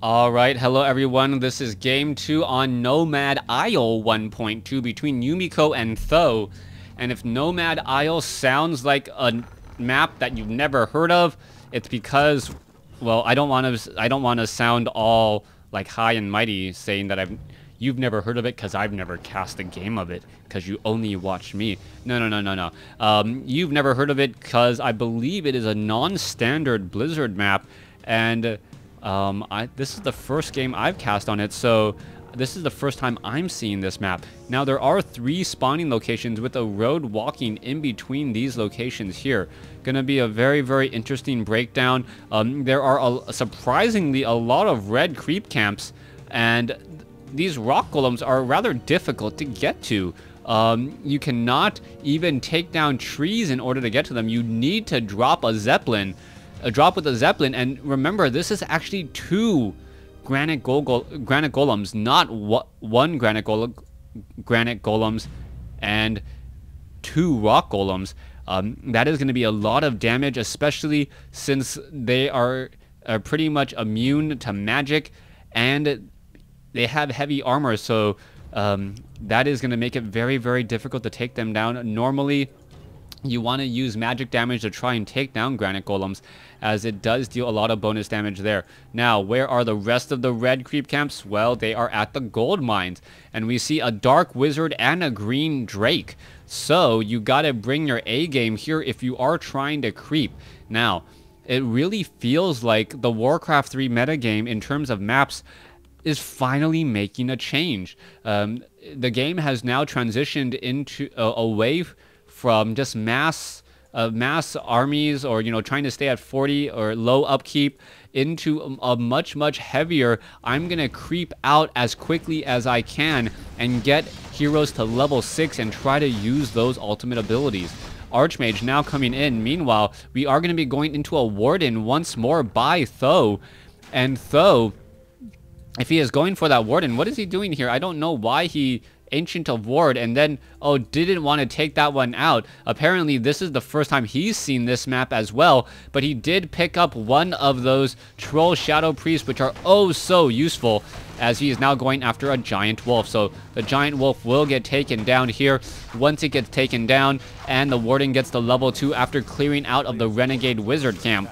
Alright, hello everyone, this is Game 2 on Nomad Isle 1.2 between Yumiko and Th000. And if Nomad Isle sounds like a map that you've never heard of, it's because, well, I don't want to sound all like high and mighty saying that you've never heard of it because I've never cast a game of it because you only watch me. No. You've never heard of it because I believe it is a non-standard Blizzard map, and this is the first game I've cast on it, so this is the first time I'm seeing this map. Now, there are 3 spawning locations with a road walking in between these locations here. Gonna be a very, very interesting breakdown. There are surprisingly a lot of red creep camps, and these rock golems are rather difficult to get to. You cannot even take down trees in order to get to them. You need to drop a zeppelin. Drop with a zeppelin, and remember, this is actually 2 granite golems, not one granite golems and 2 rock golems. That is going to be a lot of damage, especially since they are pretty much immune to magic, and they have heavy armor, so that is going to make it very, very difficult to take them down. Normally, you want to use magic damage to try and take down granite golems, as it does deal a lot of bonus damage there. Now, where are the rest of the red creep camps? Well, they are at the gold mines, and we see a dark wizard and a green drake. So you gotta bring your A game here if you are trying to creep. Now, it really feels like the WarCraft 3 metagame in terms of maps is finally making a change. The game has now transitioned into away from just mass armies, or trying to stay at 40 or low upkeep, into a much heavier, I'm gonna creep out as quickly as I can and get heroes to level 6 and try to use those ultimate abilities. Archmage now coming in. Meanwhile, we are going to be going into a warden once more by Th000, and Th000, if he is going for that warden, what is he doing here? I don't know why he Ancient of Ward and then didn't want to take that one out. Apparently this is the first time he's seen this map as well, but he did pick up one of those troll shadow priests, which are so useful, as he is now going after a giant wolf. So the giant wolf will get taken down here once it gets taken down, and the warden gets the level 2 after clearing out of the renegade wizard camp.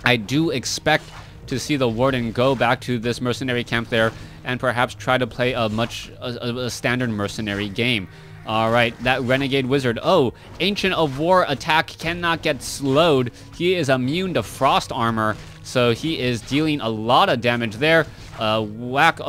I do expect to see the warden go back to this mercenary camp there and perhaps try to play a standard mercenary game. Alright, that renegade wizard. Ancient of War attack cannot get slowed. He is immune to frost armor, so he is dealing a lot of damage there. Whack.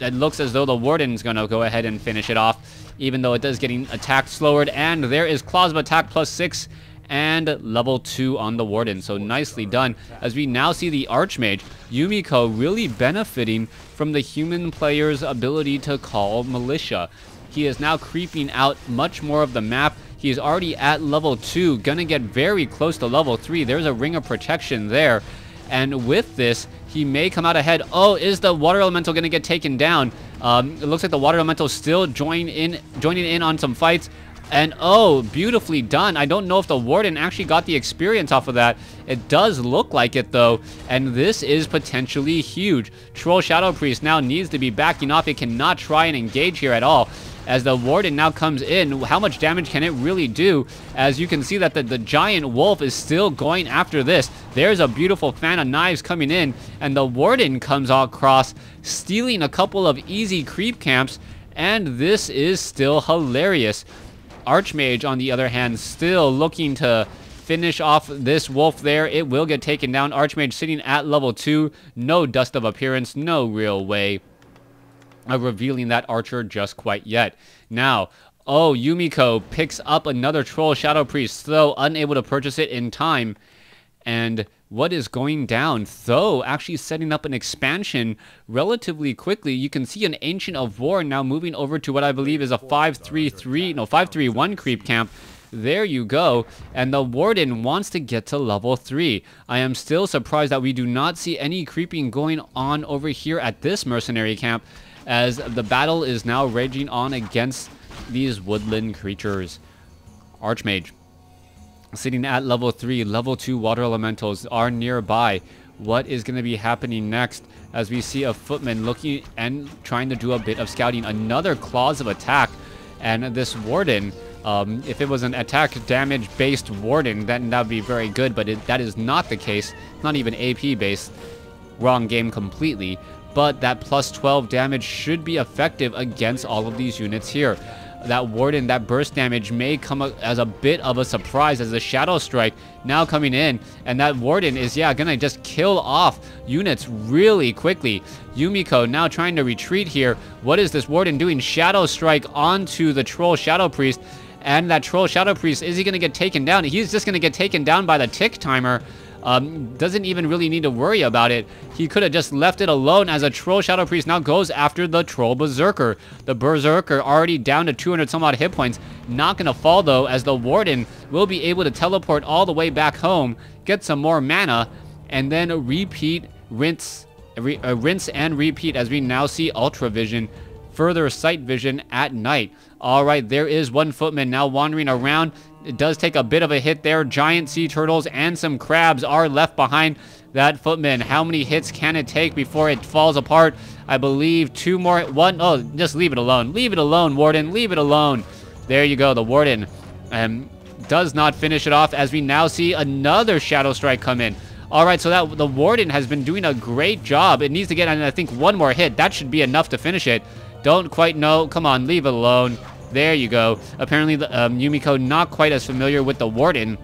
It looks as though the warden's gonna go ahead and finish it off, even though it does getting attacked slowered, and there is claws of attack +6 and level 2 on the warden. So nicely done, as we now see the Archmage, Yumiko, really benefiting from the human player's ability to call militia. He is now creeping out much more of the map. He is already at level 2, gonna get very close to level 3. There's a ring of protection there, and with this, he may come out ahead. Is the water elemental gonna get taken down? It looks like the water elemental still joining in on some fights. And beautifully done. I don't know if the warden actually got the experience off of that. It does look like it though, and this is potentially huge. Troll Shadow Priest now needs to be backing off. It cannot try and engage here at all, as the warden now comes in. How much damage can it really do? As you can see that the giant wolf is still going after this. There's a beautiful fan of knives coming in, and the warden comes across, stealing a couple of easy creep camps, and this is still hilarious. Archmage, on the other hand, still looking to finish off this wolf there. It will get taken down. Archmage sitting at level 2. No dust of appearance. No real way of revealing that archer just quite yet. Now, Yumiko picks up another Troll Shadow Priest, though unable to purchase it in time. And what is going down? Th000 actually setting up an expansion relatively quickly. You can see an Ancient of War now moving over to what I believe is a 531 creep camp. There you go. And the warden wants to get to level 3. I am still surprised that we do not see any creeping going on over here at this mercenary camp, as the battle is now raging on against these woodland creatures. Archmage sitting at level 3. Level 2 water elementals are nearby. what is going to be happening next as we see a footman looking and trying to do a bit of scouting. Another clause of attack, and this warden, if it was an attack damage based warden, then that would be very good, but that is not the case. Not even AP based. Wrong game completely. But that plus 12 damage should be effective against all of these units here. That warden, that burst damage may come as a bit of a surprise as the shadow strike now coming in, and that warden is gonna just kill off units really quickly. Yumiko now trying to retreat here. What is this warden doing? Shadow strike onto the troll shadow priest, and that troll shadow priest, is he gonna get taken down? He's just gonna get taken down by the tick timer. Doesn't even really need to worry about it. He could have just left it alone as a troll shadow priest now goes after the troll berserker. The berserker already down to 200 some odd hit points. Not gonna fall though, as the warden will be able to teleport all the way back home, get some more mana, and then repeat, rinse and repeat as we now see ultra vision, further sight vision at night. All right, there is one footman now wandering around. It does take a bit of a hit there. Giant sea turtles and some crabs are left behind that footman. How many hits can it take before it falls apart? I believe 2 more. 1. Oh, just leave it alone. Leave it alone, warden. Leave it alone. There you go. The warden does not finish it off as we now see another shadow strike come in. All right, so that the warden has been doing a great job. It needs to get, I think, 1 more hit. That should be enough to finish it. Don't quite know. Come on, leave it alone. There you go. Apparently, Yumiko not quite as familiar with the warden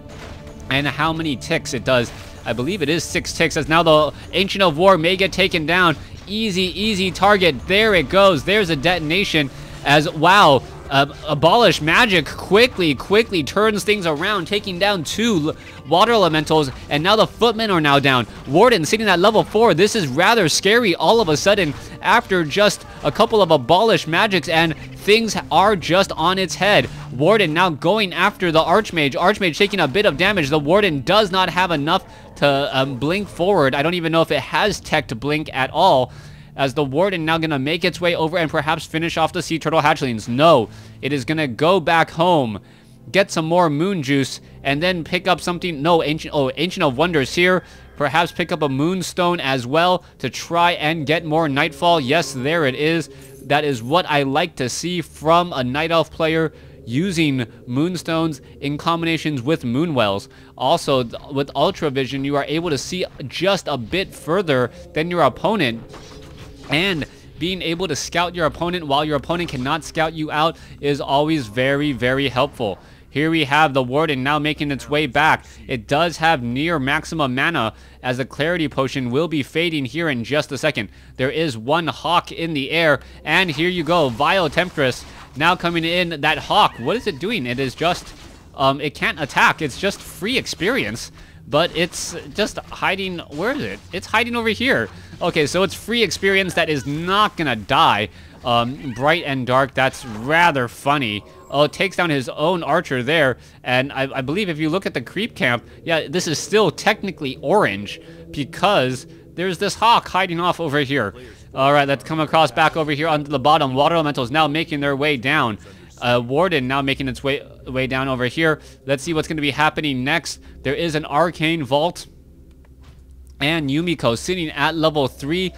and how many ticks it does. I believe it is 6 ticks, as now the Ancient of War may get taken down. Easy target. There it goes. There's a detonation as, wow, Abolish Magic quickly turns things around, taking down 2 water elementals, and now the footmen are now down. Warden sitting at level 4. This is rather scary all of a sudden after just a couple of Abolish Magics, and things are just on its head. Warden now going after the Archmage. Archmage taking a bit of damage. The Warden does not have enough to blink forward. I don't even know if it has tech to blink at all, as the Warden now gonna make its way over and perhaps finish off the sea turtle hatchlings. No, it is gonna go back home, get some more moon juice, and then pick up something. No, Ancient of Wonders here. Perhaps pick up a moonstone as well to try and get more nightfall. Yes, there it is. That is what I like to see from a Night Elf player, using moonstones in combinations with moonwells. Also, with Ultra Vision, you are able to see just a bit further than your opponent, and being able to scout your opponent while your opponent cannot scout you out is always very helpful. Here we have the Warden now making its way back. It does have near maximum mana, as the Clarity Potion will be fading here in just a second. There is one Hawk in the air, and here you go, Vile Temptress now coming in. That Hawk, what is it doing? It is just, it can't attack. It's just free experience, but it's just hiding. Where is it? It's hiding over here. Okay, so it's free experience that is not gonna die. Bright and dark, that's rather funny. Oh, it takes down his own archer there, and I believe if you look at the creep camp, yeah, this is still technically orange because there's this Hawk hiding off over here. All right, let's come across back over here onto the bottom. Water elementals now making their way down. Warden now making its way down over here. Let's see what's going to be happening next. There is an arcane vault, and Yumiko sitting at level 3.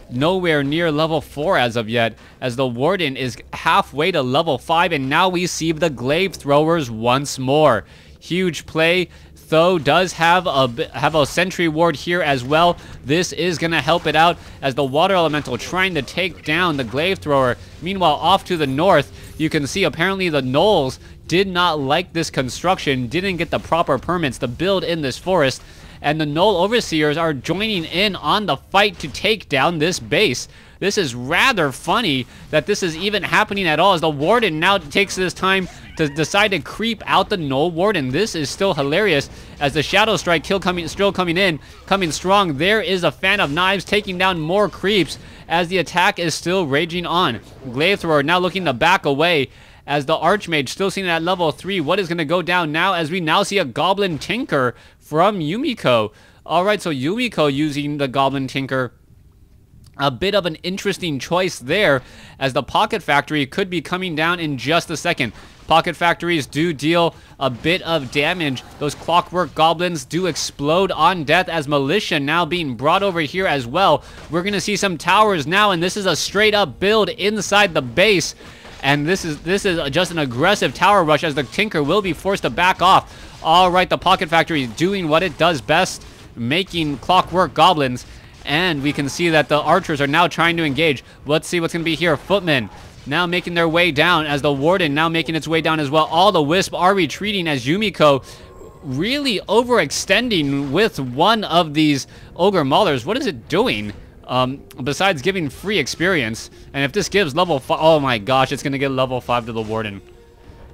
Nowhere near level 4 as of yet, as the Warden is halfway to level 5, and now we see the glaive throwers once more. Huge play. Th000 does have a sentry ward here as well. This is gonna help it out, as the water elemental trying to take down the glaive thrower. Meanwhile, off to the north, you can see apparently the gnolls did not like this construction, didn't get the proper permits to build in this forest, and the Gnoll Overseers are joining in on the fight to take down this base. This is rather funny that this is even happening at all, as the Warden now takes this time to decide to creep out the Gnoll Warden. This is still hilarious, as the Shadow Strike kill still coming in, coming strong. There is a Fan of Knives taking down more creeps as the attack is still raging on. Glaive Thrower now looking to back away, as the Archmage still seen at level 3. What is going to go down now, as we now see a Goblin Tinker from Yumiko. Alright, so Yumiko using the Goblin Tinker A bit of an interesting choice there, as the Pocket Factory could be coming down in just a second. Pocket Factories do deal a bit of damage. Those Clockwork Goblins do explode on death, as Militia now being brought over here as well. We're going to see some towers now, and this is a straight up build inside the base. And this is just an aggressive tower rush, as the Tinker will be forced to back off. All right, the Pocket Factory is doing what it does best, making Clockwork Goblins. And we can see that the archers are now trying to engage. Let's see what's going to be here. Footmen now making their way down, as the Warden now making its way down as well. All the Wisp are retreating, as Yumiko really overextending with one of these Ogre Maulers. What is it doing? Besides giving free experience. And if this gives level 5, oh my gosh, it's going to get level 5 to the Warden.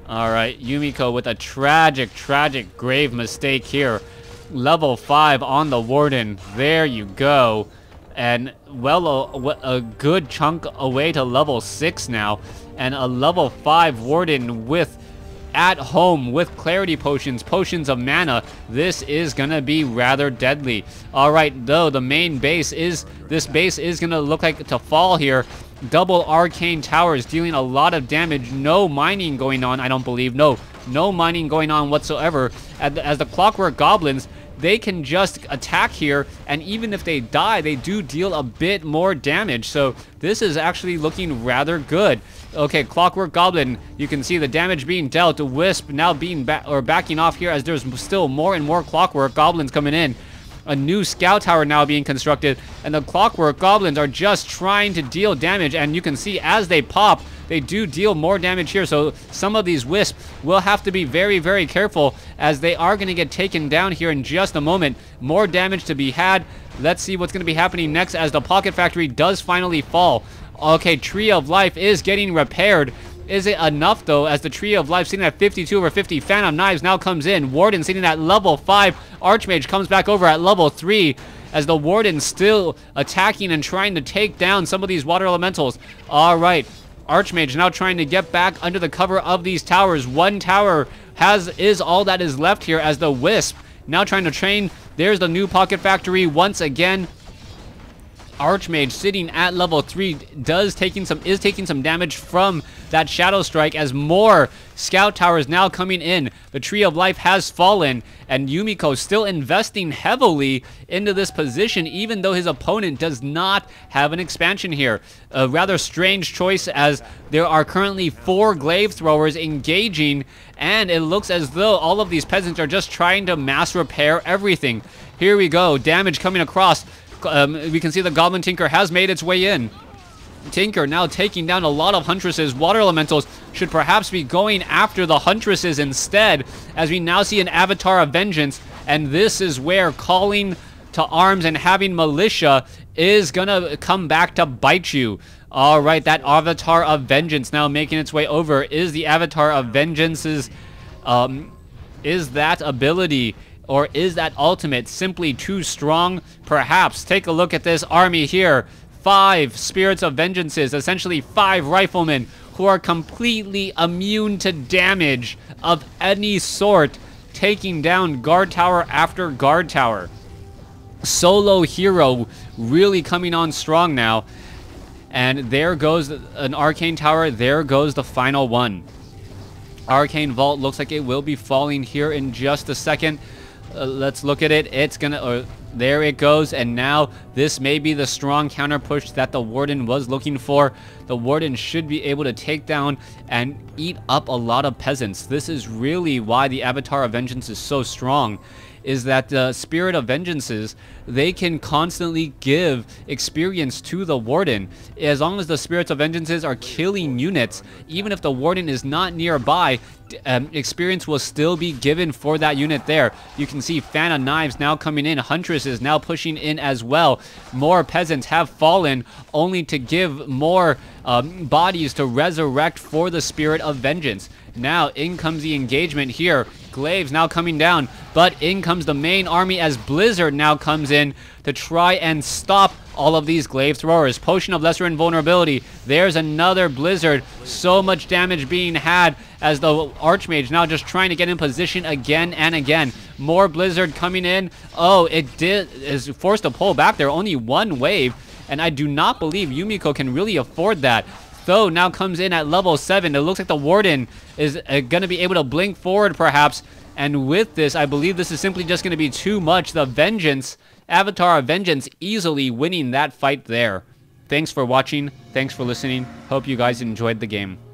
All right, Yumiko with a tragic, grave mistake here. Level 5 on the Warden. There you go. And well, a good chunk away to level 6 now. And a level 5 Warden with at home with Clarity Potions, Potions of Mana. This is going to be rather deadly. All right, though, the main base is, this base is going to look like to fall here. Double Arcane Towers dealing a lot of damage. No mining going on, I don't believe. No mining going on whatsoever. As the Clockwork Goblins, they can just attack here, and even if they die, they do deal a bit more damage. So this is actually looking rather good. Okay, Clockwork Goblin, you can see the damage being dealt. Wisp now being backing off here, as there's still more and more Clockwork Goblins coming in. A new Scout Tower now being constructed, and the Clockwork Goblins are just trying to deal damage, and you can see as they pop, they do deal more damage here. So some of these Wisps will have to be very careful, as they are going to get taken down here in just a moment. More damage to be had. Let's see what's going to be happening next, as the Pocket Factory does finally fall. Okay, Tree of Life is getting repaired. Is it enough, though, as the Tree of Life sitting at 52 over 50. Fan of Knives now comes in. Warden sitting at level 5. Archmage comes back over at level 3, as the Warden still attacking and trying to take down some of these water elementals. All right, Archmage now trying to get back under the cover of these towers. One tower is all that is left here, as the Wisp now trying to train. There's the new Pocket Factory once again. Archmage sitting at level 3 is taking some damage from that Shadow Strike, as more Scout Towers now coming in. The Tree of Life has fallen, and Yumiko still investing heavily into this position, even though his opponent does not have an expansion here. A rather strange choice, as there are currently 4 Glaive Throwers engaging, and it looks as though all of these peasants are just trying to mass repair everything. Here we go, damage coming across. We can see the Goblin Tinker has made its way in. Tinker now taking down a lot of Huntresses. Water Elementals should perhaps be going after the Huntresses instead, as we now see an Avatar of Vengeance, and this is where calling to arms and having Militia is gonna come back to bite you. All right, that Avatar of Vengeance now making its way over. Is the Avatar of Vengeance's, is that ability, or is that ultimate simply too strong? Perhaps. Take a look at this army here. 5 Spirits of Vengeances, essentially 5 Riflemen who are completely immune to damage of any sort, taking down guard tower after guard tower. Solo hero really coming on strong now. And there goes an Arcane Tower. There goes the final one. Arcane Vault looks like it will be falling here in just a second. Let's look at it. It's gonna, there it goes, and now this may be the strong counter push that the Warden was looking for. The Warden should be able to take down and eat up a lot of peasants. This is really why the Avatar of Vengeance is so strong, is that the Spirit of Vengeances, they can constantly give experience to the Warden. As long as the Spirits of Vengeances are killing units, even if the Warden is not nearby, experience will still be given for that unit there. You can see Fan of Knives now coming in. Huntress is now pushing in as well. More peasants have fallen, only to give more bodies to resurrect for the Spirit of Vengeance. Now in comes the engagement here. Glaives now coming down, but in comes the main army as Blizzard now comes in to try and stop all of these Glaive Throwers. Potion of Lesser Invulnerability. There's another Blizzard. So much damage being had as the Archmage now just trying to get in position again and again. More Blizzard coming in. Oh, is forced to pull back there. Only one wave. and I do not believe Yumiko can really afford that. Tho now comes in at level 7. It looks like the Warden is going to be able to blink forward perhaps, and with this, I believe this is simply just going to be too much. The Vengeance, Avatar of Vengeance, easily winning that fight there. Thanks for watching. Thanks for listening. Hope you guys enjoyed the game.